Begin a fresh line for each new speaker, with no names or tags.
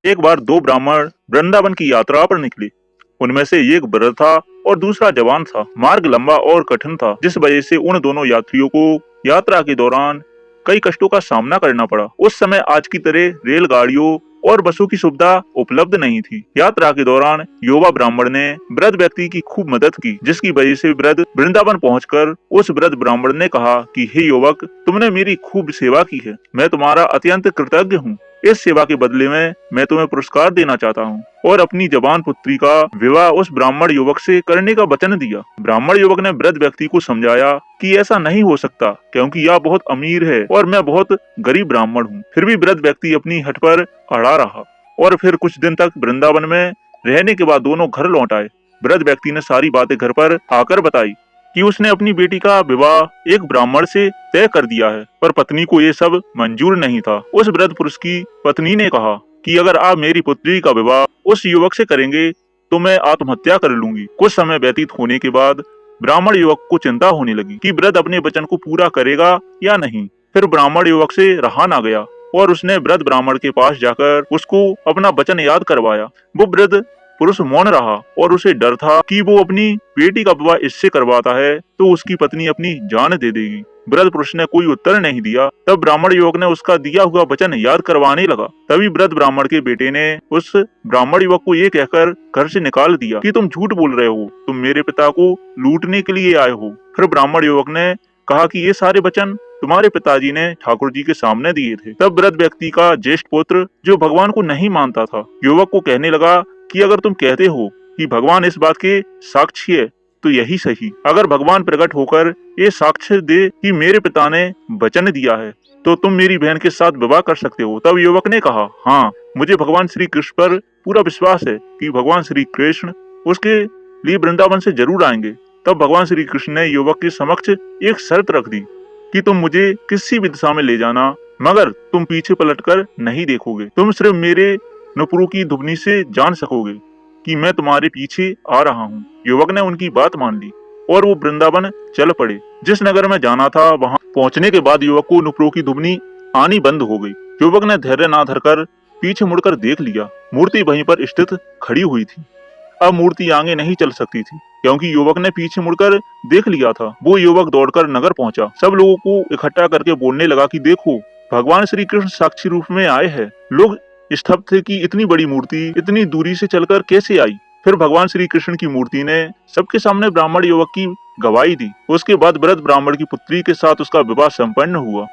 एक बार दो ब्राह्मण वृंदावन की यात्रा पर निकले। उनमें से एक वृद्ध था और दूसरा जवान था। मार्ग लंबा और कठिन था, जिस वजह से उन दोनों यात्रियों को यात्रा के दौरान कई कष्टों का सामना करना पड़ा। उस समय आज की तरह रेलगाड़ियों और बसों की सुविधा उपलब्ध नहीं थी। यात्रा के दौरान युवा ब्राह्मण ने वृद्ध व्यक्ति की खूब मदद की, जिसकी वजह से वृद्ध वृंदावन पहुंचकर उस वृद्ध ब्राह्मण ने कहा कि हे युवक, तुमने मेरी खूब सेवा की है। मैं तुम्हारा अत्यंत कृतज्ञ हूँ। इस सेवा के बदले में मैं तुम्हें पुरस्कार देना चाहता हूँ। और अपनी जवान पुत्री का विवाह उस ब्राह्मण युवक से करने का वचन दिया। ब्राह्मण युवक ने वृद्ध व्यक्ति को समझाया कि ऐसा नहीं हो सकता, क्योंकि यह बहुत अमीर है और मैं बहुत गरीब ब्राह्मण हूँ। फिर भी वृद्ध व्यक्ति अपनी हट पर अड़ा रहा और फिर कुछ दिन तक वृंदावन में रहने के बाद दोनों घर लौट आए। वृद्ध व्यक्ति ने सारी बातें घर पर आकर बताई कि उसने अपनी बेटी का विवाह एक ब्राह्मण से तय कर दिया है, पर पत्नी को ये सब मंजूर नहीं था। उस वृद्ध पुरुष की पत्नी ने कहा कि अगर आप मेरी पुत्री का विवाह उस युवक से करेंगे तो मैं आत्महत्या कर लूंगी। कुछ समय व्यतीत होने के बाद ब्राह्मण युवक को चिंता होने लगी कि वृद्ध अपने वचन को पूरा करेगा या नहीं। फिर ब्राह्मण युवक से रहा ना गया और उसने वृद्ध ब्राह्मण के पास जाकर उसको अपना वचन याद करवाया। वो वृद्ध पुरुष मौन रहा और उसे डर था कि वो अपनी बेटी का विवाह इससे करवाता है तो उसकी पत्नी अपनी जान दे देगी। वृद्ध पुरुष ने कोई उत्तर नहीं दिया। तब ब्राह्मण युवक ने उसका दिया हुआ वचन याद करवाने लगा। तभी वृद्ध ब्राह्मण के बेटे ने उस ब्राह्मण युवक को ये कहकर घर से निकाल दिया कि तुम झूठ बोल रहे हो, तुम मेरे पिता को लूटने के लिए आए हो। फिर ब्राह्मण युवक ने कहा कि ये सारे वचन तुम्हारे पिताजी ने ठाकुर जी के सामने दिए थे। तब वृद्ध व्यक्ति का ज्येष्ठ पुत्र, जो भगवान को नहीं मानता था, युवक को कहने लगा कि अगर तुम कहते हो कि भगवान इस बात के साक्षी है तो यही सही। अगर भगवान प्रकट होकर ये साक्ष्य दे कि मेरे पिता ने वचन दिया है तो तुम मेरी बहन के साथ विवाह कर सकते हो। तब युवक ने कहा, हाँ, मुझे भगवान श्री कृष्ण पर पूरा विश्वास है कि भगवान श्री कृष्ण उसके लिए वृंदावन से जरूर आएंगे। तब भगवान श्री कृष्ण ने युवक के समक्ष एक शर्त रख दी कि तुम मुझे किसी भी दिशा में ले जाना, मगर तुम पीछे पलटकर नहीं देखोगे। तुम सिर्फ मेरे नुपुरों की धुनी से जान सकोगे कि मैं तुम्हारे पीछे आ रहा हूँ। युवक ने उनकी बात मान ली और वो वृंदावन चल पड़े। जिस नगर में जाना था वहां पहुंचने के बाद युवक को नुपुरों की धुनी आनी बंद हो गई। युवक ने धैर्य ना धरकर पीछे मुड़कर देख लिया। मूर्ति वहीं पर स्थित खड़ी हुई थी। अब मूर्ति आगे नहीं चल सकती थी, क्योंकि युवक ने पीछे मुड़कर देख लिया था। वो युवक दौड़कर नगर पहुंचा। सब लोगों को इकट्ठा करके बोलने लगा कि देखो, भगवान श्री कृष्ण साक्षी रूप में आए हैं। लोग स्तब्ध थे कि इतनी बड़ी मूर्ति इतनी दूरी से चलकर कैसे आई। फिर भगवान श्री कृष्ण की मूर्ति ने सबके सामने ब्राह्मण युवक की गवाही दी। उसके बाद वृद्ध ब्राह्मण की पुत्री के साथ उसका विवाह संपन्न हुआ।